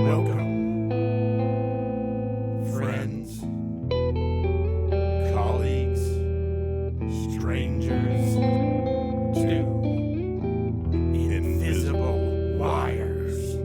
Welcome, friends, colleagues, strangers, to Invisible Wires.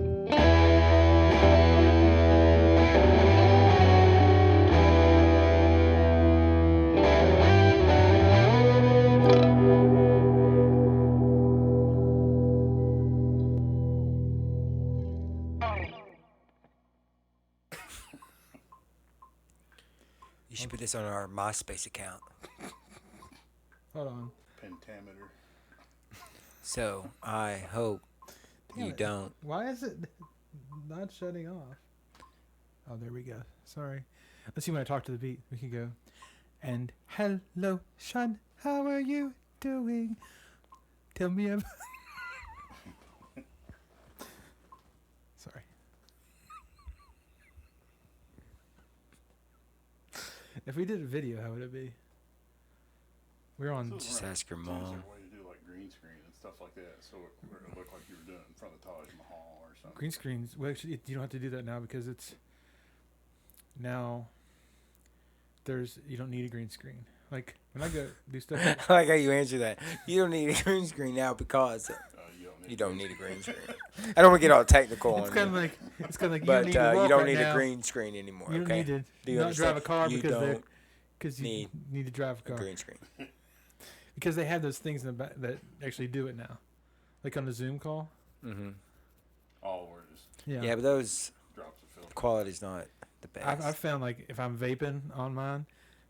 You should put this on our MySpace account. Hold on. Pentameter. So I hope Damn you it. don't. Why is it not shutting off? Oh, there we go. Sorry. Let's see when I talk to the beat. We can go. And hello, Sean. How are you doing? Tell me about. Sorry. If we did a video, how would it be? We're on. Just ask your There's mom. a way to do like green screen and stuff like that, so it looked like you were doing it in front of Taj Mahal or something. Green screens. Well, actually, you don't have to do that now because it's now. You don't need a green screen. Like when I go do stuff. I like how you answer that. You don't need a green screen now because You you don't need a green screen. I don't want to get all technical It's on kind of you, like but you don't need, you don't right need now. a green screen anymore. You don't Okay, need to do you not understand? drive a car You because you need need to drive a a car green screen. because they have those things in the back that actually do it now, like on the Zoom call. Mm-hmm. All were just Yeah, Yeah, but those drops of film. quality's not the best. I've found like if I'm vaping on mine,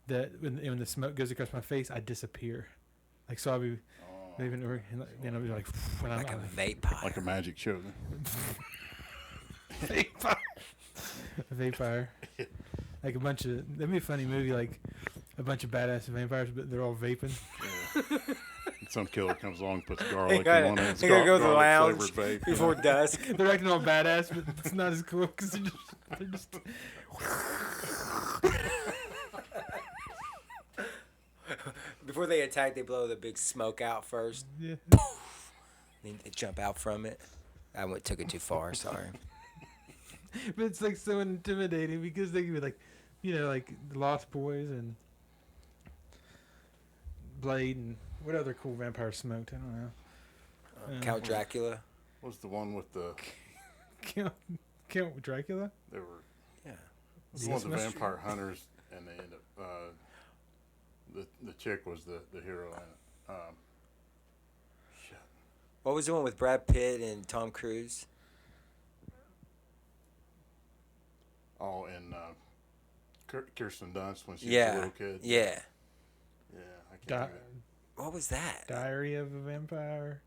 that when the smoke goes across my face, I disappear. Like so, I'll be Oh, vaping, and I'll be like, when like I'm a vape pie. like a magic show. vampire. Like a bunch of that'd be a funny movie, like a bunch of badass vampires, but they're all vaping. Yeah. Some killer comes along, puts garlic gotta- in one of it. they gotta go to the garlic lounge flavored vape. before dusk. They're acting all badass, but it's not as cool because they're just Before they attack, they blow the big smoke out first. yeah. Then they jump out from it. Took it too far. Sorry. But it's like so intimidating because they can be like, like Lost Boys and Blade and what other cool vampires smoked? I don't know. Count Dracula. What's the one with the? Count Dracula? They were. Yeah. What's the one with the Yes, vampire hunters, and they end up. The chick was the hero in it. Shit. What was the one with Brad Pitt and Tom Cruise? Oh, and Kirsten Dunst when she was a Yeah. little kid. Yeah. Yeah, I can't Di- think What was that? Diary of a Vampire.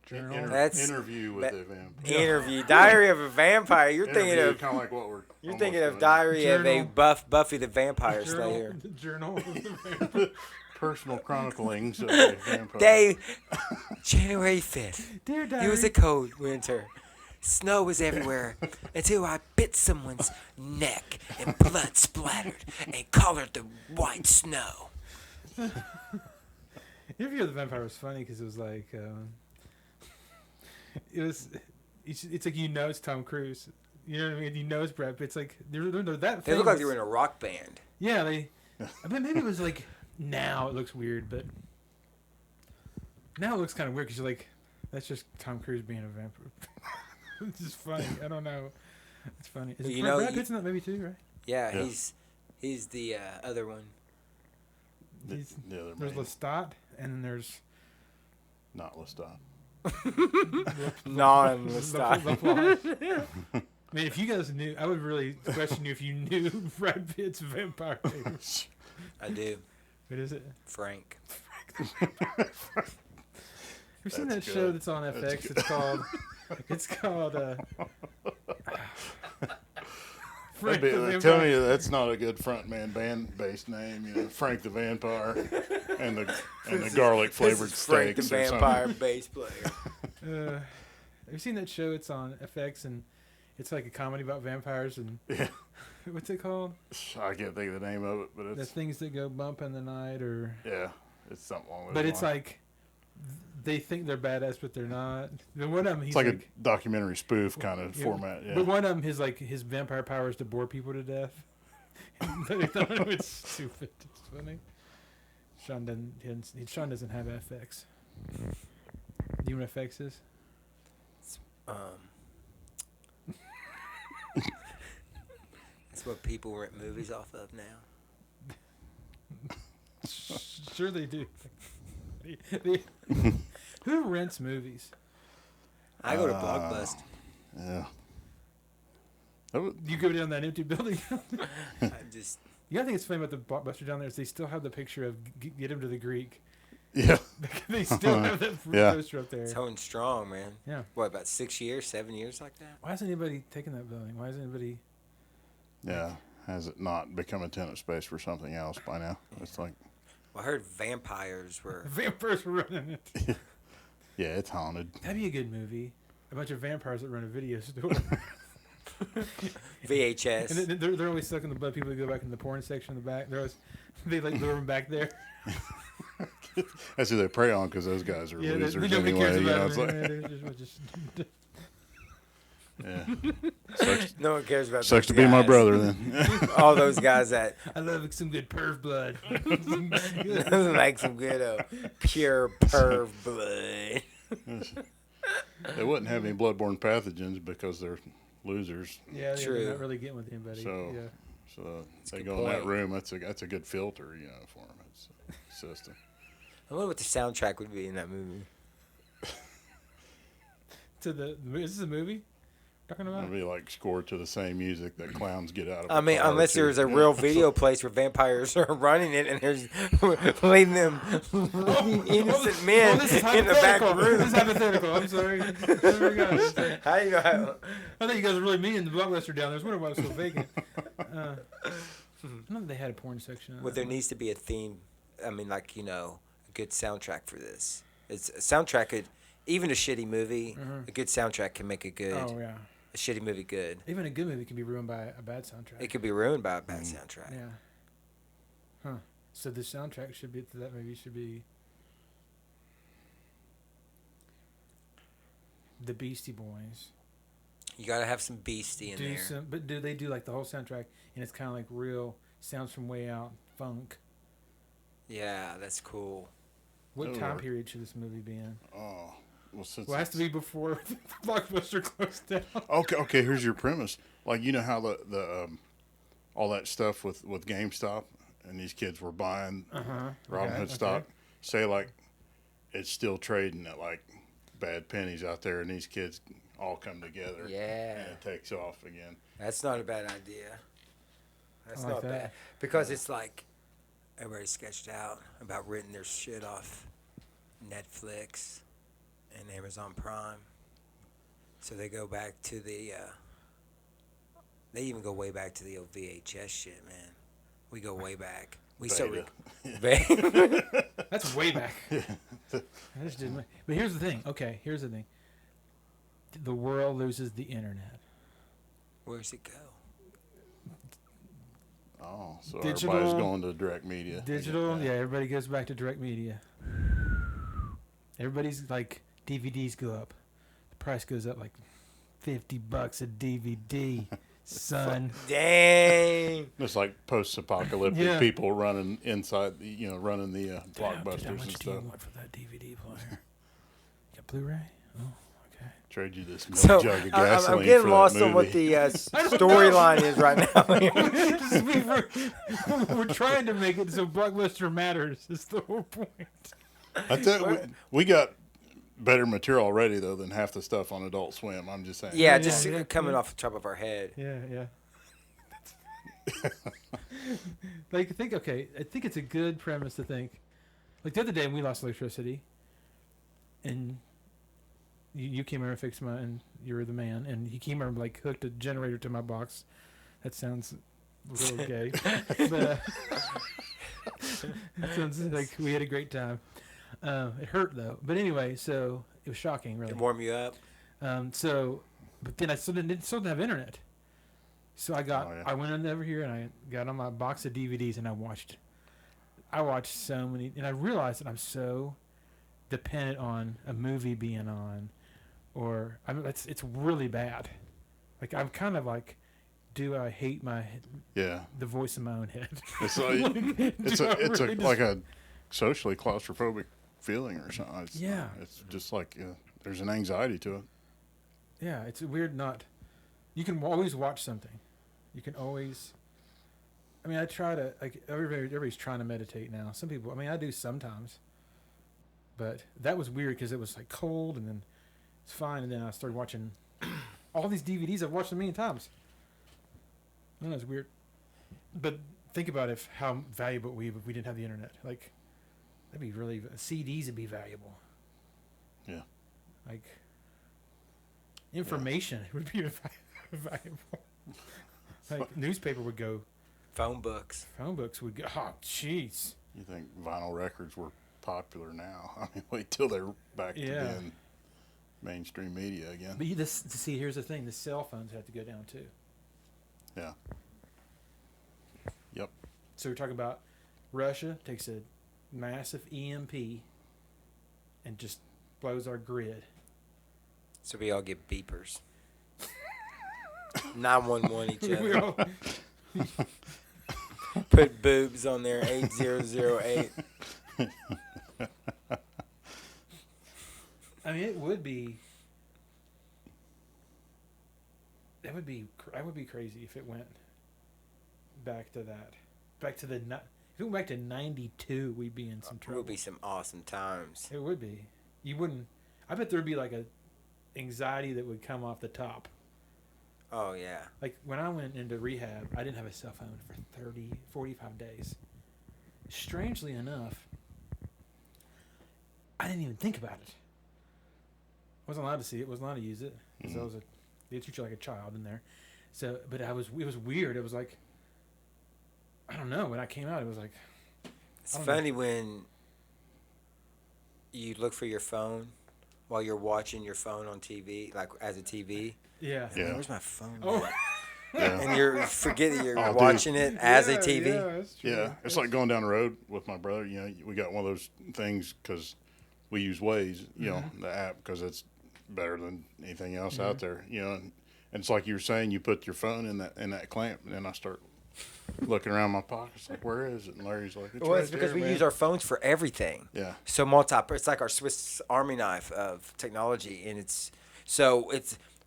of Journal. it. That's- Interview with that- the vampire. Interview. Diary of a Vampire. You're thinking of kind of like what we're. you're almost thinking of doing. Diary of a Journal. Buffy the Vampire Slayer. The Journal of the Vampire. Personal chroniclings of a vampire. Day January 5th. Dear Diary. It was a cold winter. Snow was everywhere until I bit someone's neck and blood splattered and colored the white snow. Interview of the Vampire was funny because it was like, it's like it's Tom Cruise. You know what I mean? It's Brad Pitt. It's like they're that. They look like they famous. were in a rock band. Yeah, I mean, maybe it was like now it looks weird, but now it looks kind of weird because you're like, that's just Tom Cruise being a vampire. It's just funny. I don't know. It's funny. Is Well, it you know, Brad Pitt's in that movie too, right? Yeah, Yeah. he's the other one. The other There's man, Lestat, and then there's not Lestat. Non-Lestat. I mean, if you guys knew, I would really question you if you knew Brad Pitt's vampire name. I do. What is it? Frank. Have you seen that That's show good. that's on FX? That's It's called. It's called. Frank the Tell Vampire. me that's not a good frontman band-based name. Frank the Vampire and the garlic flavored This is Frank steaks the or Vampire something. bass player. Have you seen that show? It's on FX and it's like a comedy about vampires and Yeah, what's it called? I can't think of the name of it, but The it's things that go bump in the night, or yeah, it's something along those but it's lines. like they think they're badass, but they're not. But one of them, It's he's like a documentary spoof kind of yeah, format. Yeah. But one of them, his vampire power is to bore people to death. They thought it was stupid. It's funny. Sean doesn't have FX. Do you know what FX is? That's what people rent movies off of now. Sure they do. Who rents movies? I go to Blockbuster. Yeah. That would, You go down that empty building. I just You gotta think it's funny about the Blockbuster down there is they still have the picture of Get Him to the Greek. yeah. They still have that Yeah. poster up there. it's holding strong, man. Yeah. What, about 6 years, 7 years like that? Why hasn't anybody taken that building? Why hasn't anybody? Yeah. Has it not become a tenant space for something else by now? It's like, Well, I heard vampires were. Vampires were running it. yeah, it's haunted. That'd be a good movie. A bunch of vampires that run a video store. VHS. And they're always sucking the blood. People that go back in the porn section in the back. They like lure them back there. That's who they prey on because those guys are losers nobody anyway. cares You know, about it's them. like, yeah. Sucks, No one cares about sucks those to be my guys. brother then. All those guys that I love some good perv blood. like some good pure perv blood. They wouldn't have any bloodborne pathogens because they're losers. Yeah, True. they're not really getting with anybody. So- yeah. So a they good go in that point. room. That's a good filter, you know, for them. It's a system. I wonder what the soundtrack would be in that movie. Is this a movie? Talking about? It'd be like scored to the same music that clowns get out of. I a mean, car unless to. there's a Yeah. real video place where vampires are running it and there's leading them innocent men this is in the back hypothetical. room. This is hypothetical. I'm sorry. Oh my gosh. How do you know how? I thought you guys were really mean in the Blockbuster down there. I was wondering why it was so vacant. I know they had a porn section. Well, there needs to be a theme. I mean, like, a good soundtrack for this. It's a soundtrack could, even a shitty movie, a good soundtrack can make a good, Oh yeah. a shitty movie good. Even a good movie can be ruined by a bad soundtrack. It could be ruined by a bad soundtrack. Yeah. Huh. So the soundtrack should be to that movie should be the Beastie Boys. You gotta have some beastie in there. But do they do like the whole soundtrack and it's kind of like real sounds from way out funk? Yeah, that's cool. What That'll time work. period should this movie be in? Oh, well, since Well, it has to be before Blockbuster closed down. okay. Here's your premise. Like, you know how the all that stuff with GameStop and these kids were buying Robinhood stock. Say like it's still trading at like bad pennies out there, and these kids all come together. Yeah. And it takes off again. That's not a bad idea. That's I like not that. bad. Because it's like everybody sketched out about renting their shit off Netflix and Amazon Prime. So they go back to the, they even go way back to the old VHS shit, man. We go way back. We Beta. That's way back. I just didn't. But here's the thing. Okay, here's the thing. The world loses the internet. Where's it go? Oh, so Digital- everybody's going to direct media. I get Digital, that. yeah, everybody goes back to direct media. Everybody's like, DVDs go up. The price goes up like $50 a DVD, son. Dang. It's like post-apocalyptic Yeah. people running inside, running the Damn, dude, how blockbusters much and do you stuff. want for that DVD player? Got Blu-ray? Oh, okay. Trade you this So jug of I'm gasoline for getting that lost on what movie. the storyline is right now. We're trying to make it so Blockbuster matters. Is the whole point. I tell you, we got better material already though than half the stuff on Adult Swim. I'm just saying. Yeah, Yeah, just yeah, coming yeah. off the top of our head. Yeah, yeah. I think it's a good premise to think. Like the other day when we lost electricity, and you came over and fixed and you were the man, and he came over and like hooked a generator to my box. That sounds a little gay, but that sounds like we had a great time. It hurt though, but anyway, so it was shocking, really. To warm you up. But then I still didn't have internet. So I went on over here and I got on my box of DVDs and I watched so many, and I realized that dependent on a movie being on, or I mean, it's really bad. Like I'm kind of like, do I hate Yeah. the voice in my own head? It's like, it's Do I a really like a socially claustrophobic feeling or something. It's, Yeah. It's just like there's an anxiety to it. Yeah, it's weird. You can always watch something. You can always. I mean, I try to like everybody's trying to meditate now. Some people. I mean, I do sometimes. But that was weird because it was like cold and then it's fine, and then I started watching all these DVDs. I've watched a million times. I know it's weird, but think about how valuable if we didn't have the internet. Like, that'd be really CDs would be valuable. Yeah. Like, information would be valuable. Like newspaper would go. Phone books. Phone books would go. Oh, jeez. You think vinyl records were popular now? I mean, wait till they're back to being mainstream media again. But see, here's the thing: the cell phones have to go down too. Yeah. Yep. So we're talking about Russia takes a massive EMP and just blows our grid. So we all get beepers. 911 each We other. all- Put boobs on there, 8008. I mean, it would be. That would be crazy if it went back to that. Back to if it went back to 92, we'd be in some It trouble. would be some awesome times. It would be. You wouldn't. I bet there would be like a anxiety that would come off the top. Oh, yeah. Like when I went into rehab, I didn't have a cell phone for 45 days. Strangely enough, I didn't even think about it. I wasn't allowed to see it. Wasn't allowed to use it because they treat you like a child in there. So, but it was weird. It was like, I don't know. When I came out, it was like. It's funny when you look for your phone while you're watching your phone on TV, like as a TV. Yeah. Yeah. Where's my phone? Oh. Yeah. And you forget that you're Oh, dude. watching it as a TV. Yeah, that's true. Yeah, it's like going down the road with my brother. You know, we got one of those things because we use Waze, you know, the app, because it's better than anything else out there. You know, and it's like you were saying, you put your phone in that clamp, and then I start looking around my pockets like, where is it? And Larry's like, Well, it's because we use our phones for everything. Yeah. So it's like our Swiss Army knife of technology, and it's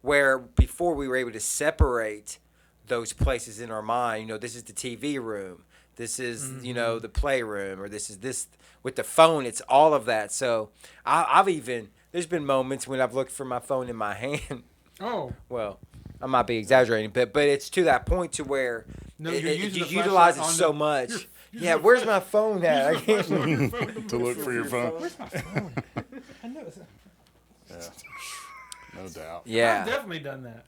where before we were able to separate those places in our mind. You know, this is the TV room, this is the playroom, or this is this. With the phone, it's all of that. So there's been moments when I've looked for my phone in my hand. Oh. Well, I might be exaggerating, but it's to that point to where No, you you're using the utilize it flashlight on so the- much. you're Yeah, where's my phone at? I can't. to look for your phone. Where's my phone? I know. Yeah, no doubt. I've Yeah. definitely done that.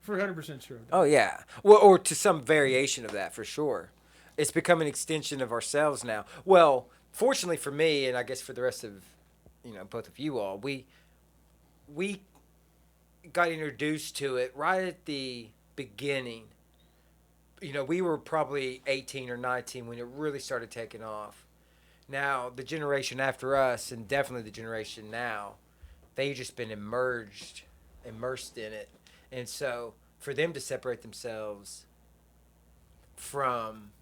For 100% sure. Oh yeah. Well, or to some variation of that for sure. It's become an extension of ourselves now. Well, fortunately for me, and I guess for the rest of, both of you all, we got introduced to it right at the beginning. We were probably 18 or 19 when it really started taking off. Now, the generation after us, and definitely the generation now, they've just been immersed in it. And so for them to separate themselves from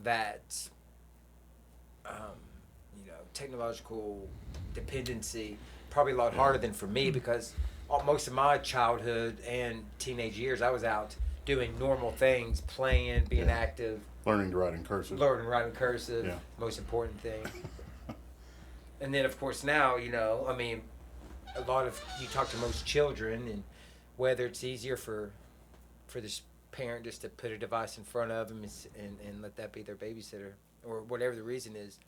that, technological dependency, probably a lot harder than for me, because most of my childhood and teenage years, I was out doing normal things, playing, being active, Learning to write in cursive. learning to write in cursive, Yeah. most important thing. And then, of course, now, a lot of, you talk to most children, and whether it's easier for this parent just to put a device in front of them and let that be their babysitter, or whatever the reason is,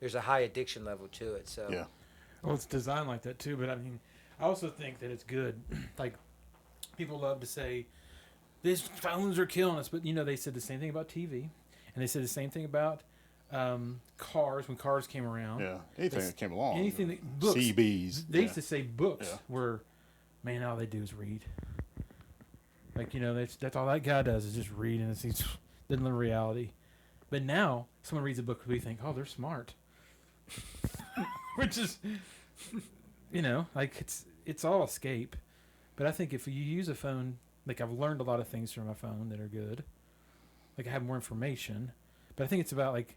there's a high addiction level to it. So Yeah. Well, it's designed like that too, but I mean, I also think that it's good. Like, people love to say, these phones are killing us, but they said the same thing about TV, and they said the same thing about cars when cars came around. Yeah. Anything that came along. Anything that books. CBs. They used to say books Yeah. were, man, all they do is read. Like, that's all that guy does is just read, and it's doesn't live reality. But now, someone reads a book, we think, oh, they're smart. which is, like it's all escape. But I think if you use a phone, like I've learned a lot of things from my phone that are good. Like I have more information, but I think it's about like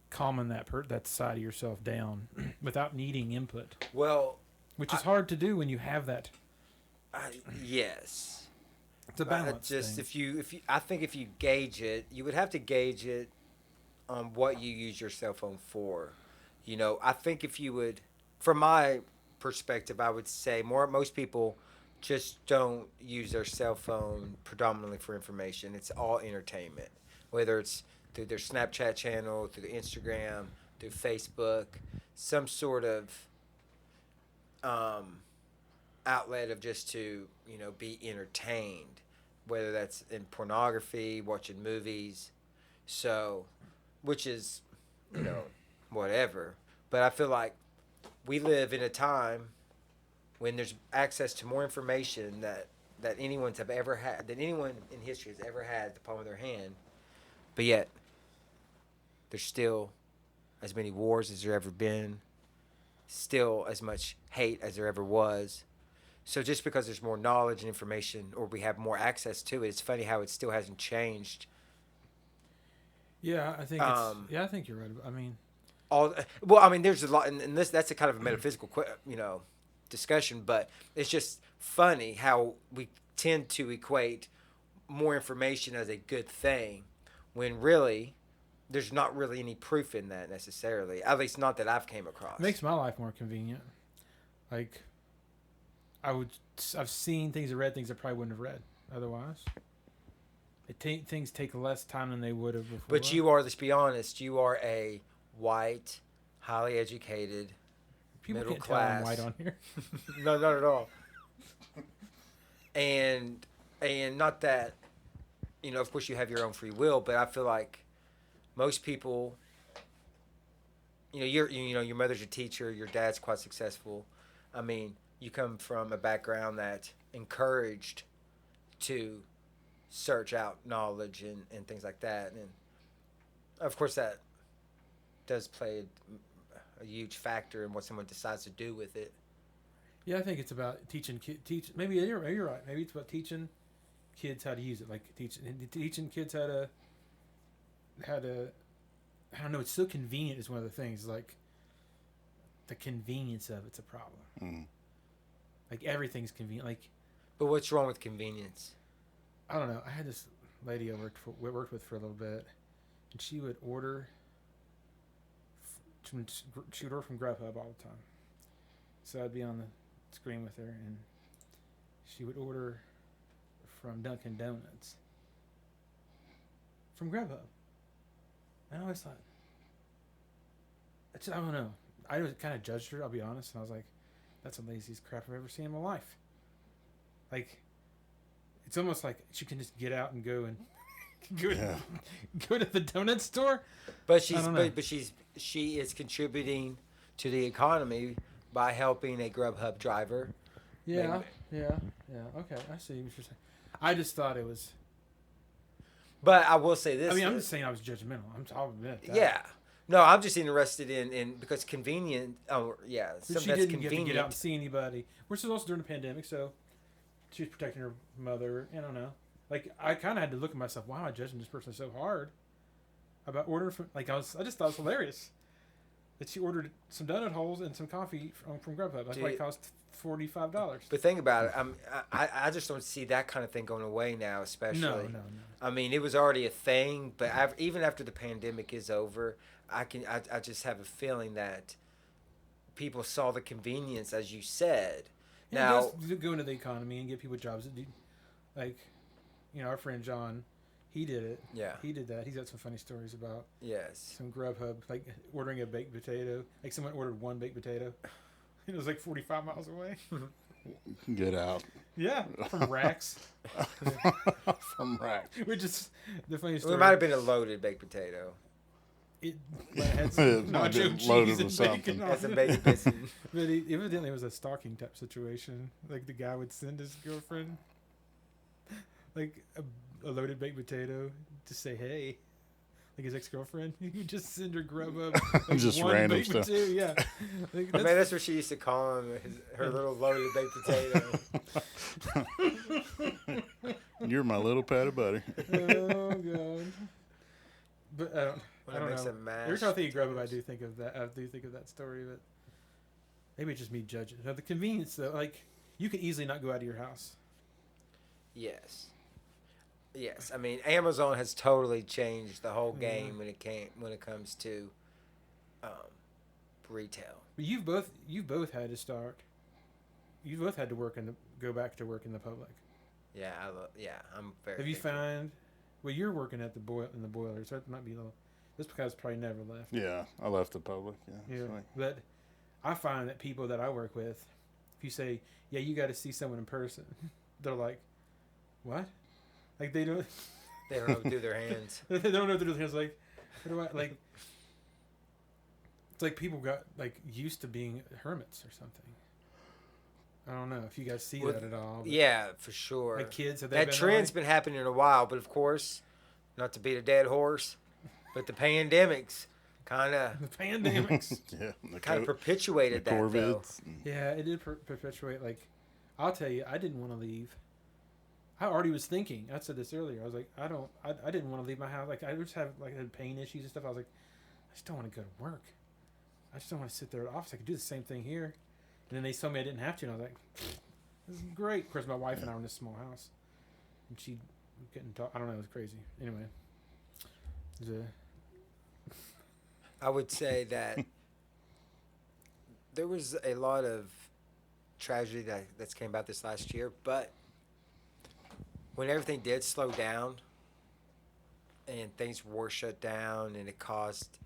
calming that side of yourself down without needing input, Well, which is hard to do when you have that. yes. It's a balance Just thing. I think if you gauge it, you would have to gauge it on what you use your cell phone for. I think if you would, from my perspective, I would say most people just don't use their cell phone predominantly for information. It's all entertainment, whether it's through their Snapchat channel, through the Instagram, through Facebook, some sort of outlet of just to be entertained, whether that's in pornography, watching movies, so which is whatever. But I feel like we live in a time when there's access to more information that anyone in history has ever had at the palm of their hand, but yet there's still as many wars as there ever been, still as much hate as there ever was. So just because there's more knowledge and information, or we have more access to it, it's funny how it still hasn't changed. Yeah, I think. I think you're right. I mean, There's a lot, and that's a kind of a metaphysical, discussion. But it's just funny how we tend to equate more information as a good thing, when really there's not really any proof in that necessarily. At least not that I've came across. it makes my life more convenient. Like, I've seen things and read things I probably wouldn't have read otherwise. Things take less time than they would have before. But you are, let's be honest, you are a white, highly educated, People middle can't class. tell I'm white on here. No, not at all. And not that, of course you have your own free will, but I feel like most people, your mother's a teacher, your dad's quite successful. I mean, you come from a background that encouraged to search out knowledge and things like that. And of course that does play a huge factor in what someone decides to do with it. Yeah, I think it's about maybe you're right. Maybe it's about teaching kids how to use it, like teaching kids how to I don't know, it's so convenient is one of the things. Like, the convenience of it's a problem. Mm. Like, everything's convenient. Like, But what's wrong with convenience? I don't know. I had this lady I worked with for a little bit, and she would order. She would order from Grubhub all the time. So I'd be on the screen with her, and she would order from Dunkin' Donuts from Grubhub. And I always thought, I don't know. I was kind of judged her, I'll be honest, and I was like, that's the laziest crap I've ever seen in my life. Like, it's almost like she can just get out and go and go to the donut store. But she is contributing to the economy by helping a Grubhub driver. Yeah. Okay, I see what you're saying. I just thought it was. But I will say this. I mean, I'm just saying I was judgmental. I'll admit that. Yeah. No, I'm just interested in because convenient. Oh, yeah. But Something she that's didn't convenient. get to get out and see anybody. Which was also during the pandemic, so she was protecting her mother. I don't know. Like, I kind of had to look at myself. Why am I judging this person so hard about ordering from? Like, I just thought it was hilarious that she ordered some donut holes and some coffee from Grubhub. That's why it cost $45. But think about it. I just don't see that kind of thing going away now, especially. No. I mean, it was already a thing, but even after the pandemic is over, I just have a feeling that people saw the convenience, as you said. Yeah, Now, it does go into the economy and give people jobs. Like, our friend John, he did it. Yeah. He did that. He's got some funny stories about yes. some Grubhub, like ordering a baked potato. Like, someone ordered one baked potato. It was like 45 miles away. Get out. Yeah, from Racks. From Rack. Which is the funny Well, story. it might have been a loaded baked potato. It had some It might nacho have been loaded cheese with and something. bacon on That's a it. baked potato. But evidently it was a stalking type situation. Like, the guy would send his girlfriend like a loaded baked potato to say, hey, like his ex-girlfriend. You just send her Grubhub. Like Just one random baked stuff. potato, yeah. Like, I mean, that's what she used to call him, her little loaded baked potato. You're my little pat of butter. oh god. But I don't When it makes know. them mashed Every time I think of Grubhub, I potatoes. do think of that. I do think of that story, but maybe it's just me judging. Now, the convenience, though, like you could easily not go out of your house. Yes. Yes, I mean Amazon has totally changed the whole Yeah. game when it comes to um, retail. But you've both had to start. You've both had to go back to work in the public. Yeah, I'm very. Have you thankful. found? Well, you're working at the boiler, so that might be a little. This guy's probably never left. Yeah, I left the public. Yeah. Yeah, It's like, but I find that people that I work with, if you say, "Yeah, you got to see someone in person," they're like, "What?" Like they don't. They don't know what to do with their hands. They don't know what to do with hands. Like, what do I like? It's like people got like used to being hermits or something. I don't know if you guys see Well, that at all. But Yeah, for sure. like kids, have they That been trend's like, been happening a while, but of course, not to beat a dead horse, but the pandemics kind of the pandemics. yeah. The kind of co- perpetuated the that though. Corvids. Yeah, it did perpetuate. Like, I'll tell you, I didn't want to leave. I already was thinking. I said this earlier. I was like, I didn't want to leave my house. Like, I just have like had pain issues and stuff. I was like, I just don't want to go to work. I just don't want to sit there at the office. I could do the same thing here. And then they told me I didn't have to, and I was like, this is great. Of course, my wife and I were in this small house, and she couldn't talk. I don't know. It was crazy. Anyway, it was I would say that there was a lot of tragedy that's came about this last year, but when everything did slow down and things were shut down and it caused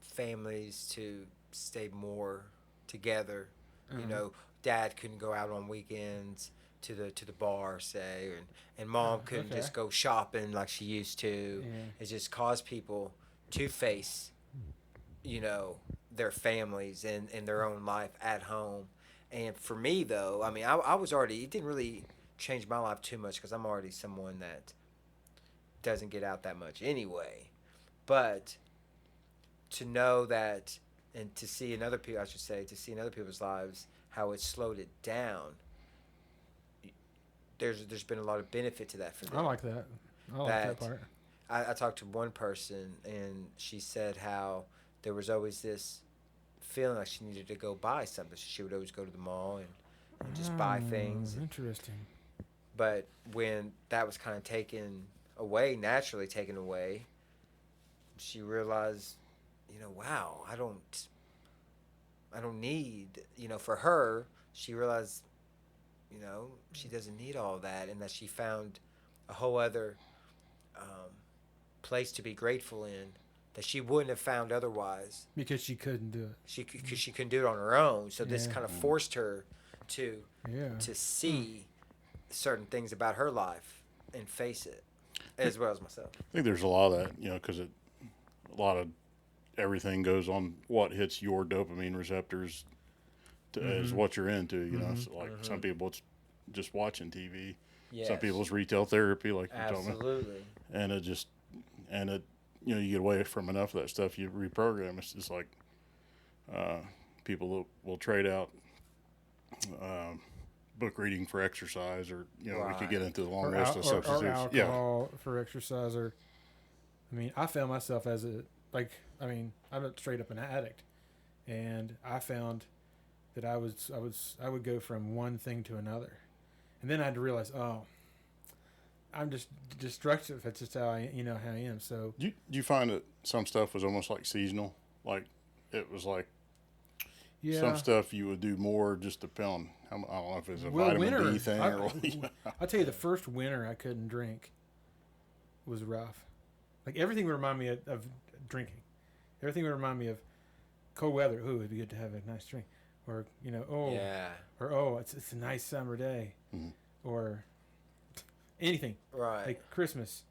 families to stay more together. You know, dad couldn't go out on weekends to the bar, say, and mom couldn't okay. just go shopping like she used to. Yeah. It just caused people to face, their families and their own life at home. And for me, though, I mean, I was already, it didn't really change my life too much because I'm already someone that doesn't get out that much anyway. But to know that, and to see in other people, I should say, to see in other people's lives how it slowed it down, there's been a lot of benefit to that for them. I like that. I like that part. I talked to one person, and she said how there was always this feeling like she needed to go buy something. She would always go to the mall and just buy things. Interesting. But when that was kind of naturally taken away, she realized, wow, I don't need, for her, she realized, she doesn't need all that, and that she found a whole other place to be grateful in that she wouldn't have found otherwise. Because she couldn't do it. Because she couldn't do it on her own. So this Yeah. kind of forced her to Yeah. see certain things about her life and face it, as well as myself. I think there's a lot of that, because a lot of everything goes on what hits your dopamine receptors is what you're into. So like some people it's just watching TV. Yes. Some people's retail therapy, like you're talking about, Absolutely. and it you get away from enough of that stuff, you reprogram. It's just like people will trade out book reading for exercise, or we Right. could get into the long Or list of substitutes. Yeah, alcohol for exercise, or I mean, I found myself as I'm straight up an addict, and I found that I would go from one thing to another, and then I had to realize, oh, I'm just destructive. That's just how I am. So do you find that some stuff was almost like seasonal? Like it was like yeah, some stuff you would do more just depend on I don't know if it's a well, vitamin winter, D thing or what. I'll tell you, the first winter I couldn't drink was rough. Like everything would remind me of drinking. Everything would remind me of cold weather. Ooh, it'd be good to have a nice drink. Or Yeah. or it's a nice summer day, Mhm. or anything Right. like Christmas.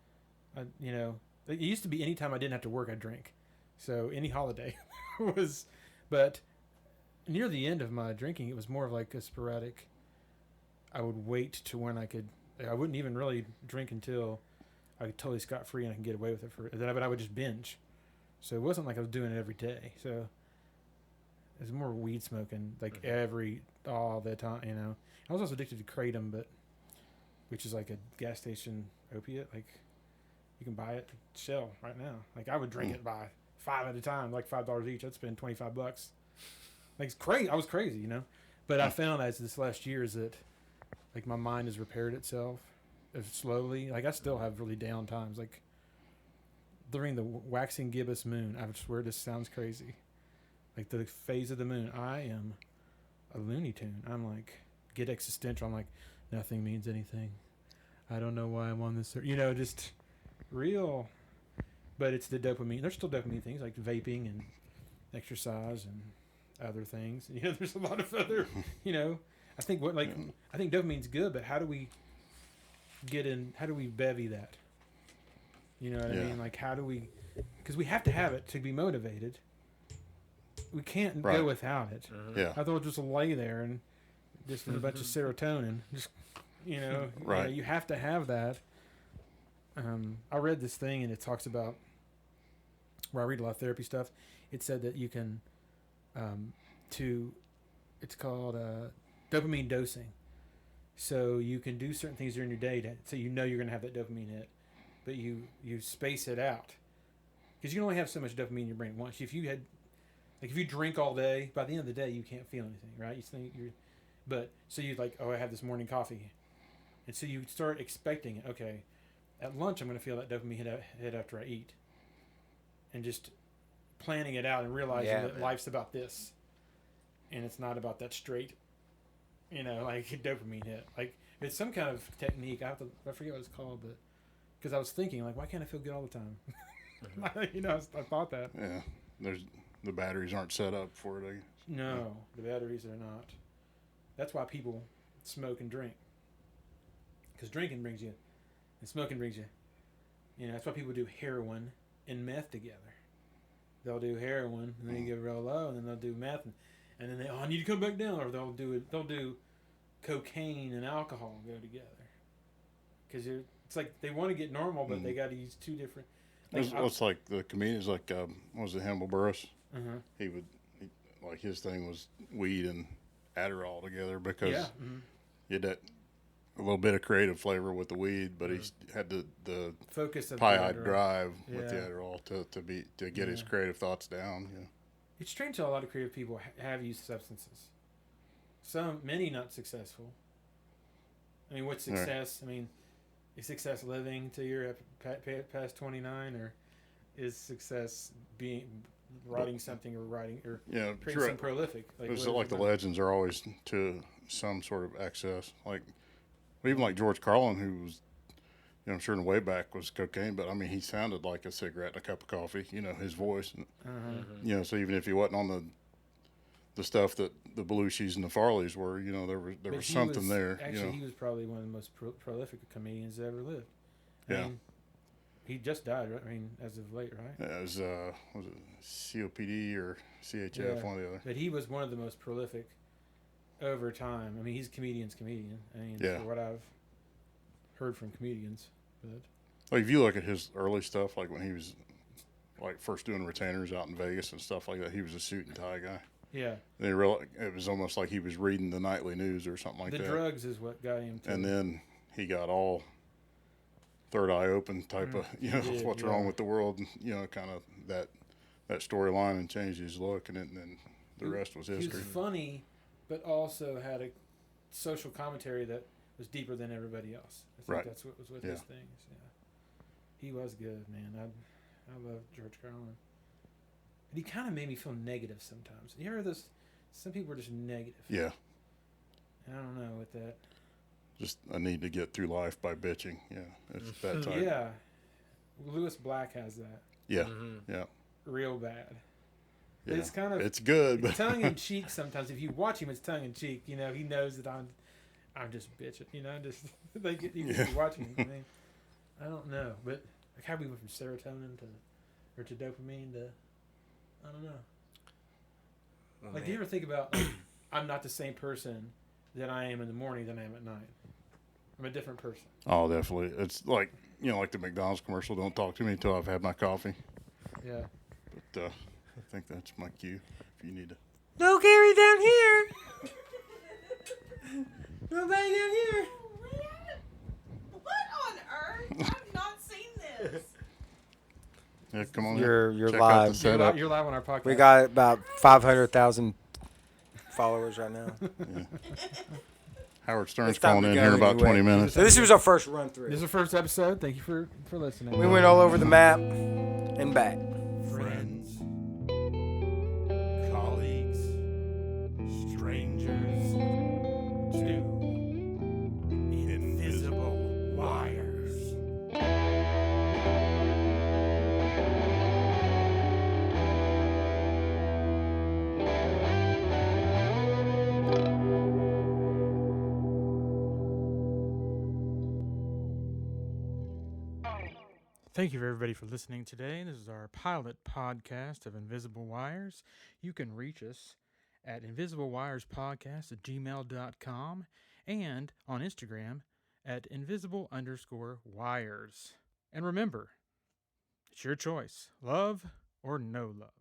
It used to be any time I didn't have to work, I drink. So any holiday was, but near the end of my drinking, it was more of like a sporadic. I would wait to when I wouldn't even really drink until I could totally scot free and I can get away with it but I would just binge. So it wasn't like I was doing it every day. So it was more weed smoking like all the time. You know, I was also addicted to kratom, which is like a gas station opiate. Like you can buy it shell right now. Like I would drink it by 5 at a time, like $5 each. I'd spend $25. Like it's crazy. I was crazy, you know. But I found as this last year is that like my mind has repaired itself slowly. Like I still have really down times. Like during the waxing gibbous moon, I swear this sounds crazy. Like the phase of the moon, I am a Looney Tune. I'm like get existential. I'm like nothing means anything. I don't know why I'm on this earth. You know, just real. But it's the dopamine. There's still dopamine things like vaping and exercise and other things. You know, there's a lot of other. You know, I think I think dopamine's good, but how do we bevy that? You know what I mean? Like, how do we... Because we have to have it to be motivated. We can't go without it. Yeah. I thought just lay there and just a bunch of serotonin. Just, you know, you have to have that. I read this thing, and it talks about... Where I read a lot of therapy stuff, it said that you can... It's called dopamine dosing. So you can do certain things during your day so you know you're going to have that dopamine hit. But you space it out because you can only have so much dopamine in your brain once. If you drink all day, by the end of the day you can't feel anything, right? You think so you like, oh, I have this morning coffee, and so you start expecting it. Okay, at lunch I'm going to feel that dopamine hit after I eat, and just planning it out and realizing that life's about this, and it's not about that straight, you know, like dopamine hit. Like it's some kind of technique. I forget what it's called, but. Because I was thinking, like, why can't I feel good all the time? You know, I thought that. Yeah, the batteries aren't set up for it. I guess. No, the batteries are not. That's why people smoke and drink. Because drinking brings you, and smoking brings you. You know, that's why people do heroin and meth together. They'll do heroin, and then you get real low, and then they'll do meth, and then I need to come back down, or they'll do cocaine and alcohol go together. Because it's like they want to get normal, but they got to use two different. Like, it's like the comedians, like what was it, Hannibal Buress? Like his thing was weed and Adderall together because you had that a little bit of creative flavor with the weed, but he had the focus of pie-eyed drive with the Adderall to get his creative thoughts down. Yeah. It's strange how a lot of creative people have used substances. Many not successful. I mean, what's success? Right. I mean. Is success living till you're past 29, or is success writing something or creating something prolific? Like, it's like the legends are always to some sort of excess. Like even like George Carlin, who was, you know, I'm sure in the way back was cocaine, but I mean he sounded like a cigarette and a cup of coffee. You know, his voice, and, you know, so even if he wasn't on the stuff that the Belushis and the Farleys were, you know, there was something there. Actually, you know. He was probably one of the most prolific comedians that ever lived. I mean, he just died, right? I mean, as of late, right? Yeah, it was it COPD or CHF, one or the other. But he was one of the most prolific over time. I mean, he's a comedian's comedian. I mean, for what I've heard from comedians. But like if you look at his early stuff, like when he was like first doing retainers out in Vegas and stuff like that, he was a suit and tie guy. Yeah. It was almost like he was reading the nightly news or something like that. The drugs is what got him to. And then he got all third eye open type of, you know, what's wrong with the world, and, you know, kind of that storyline, and changed his look, and then the rest was history. He was funny, but also had a social commentary that was deeper than everybody else. I think that's what was with his things. Yeah. He was good, man. I love George Carlin. But he kind of made me feel negative sometimes. You hear this? Some people are just negative. Yeah. I don't know with that. Just a need to get through life by bitching. Yeah, it's that type. Yeah. Lewis Black has that. Yeah. Yeah. Real bad. Yeah. It's kind of. It's good, but tongue in cheek sometimes. If you watch him, it's tongue in cheek. You know, he knows that I'm just bitching. You know, just like you be watching him. I mean, I don't know, but like how we went from serotonin to dopamine to. I don't know. Well, like, do you ever think about, like, I'm not the same person that I am in the morning than I am at night? I'm a different person. Oh, definitely. It's like, like the McDonald's commercial, don't talk to me until I've had my coffee. Yeah. But I think that's my cue if you need to. No Gary down here. Nobody down here. What on earth? I've not seen this. Yeah, come on You're in. Check out live. the setup. You're live on our podcast. We got about 500,000 followers right now. Howard Stern's It's time calling to in go here in about anyway. 20 minutes. So this was our first run through. This is the first episode. Thank you for listening. We went all over the map and back. Friends, colleagues, strangers, to invisible wires. Thank you, everybody, for listening today. This is our pilot podcast of Invisible Wires. You can reach us at invisiblewirespodcast@gmail.com and on Instagram at invisible_wires. And remember, it's your choice, love or no love.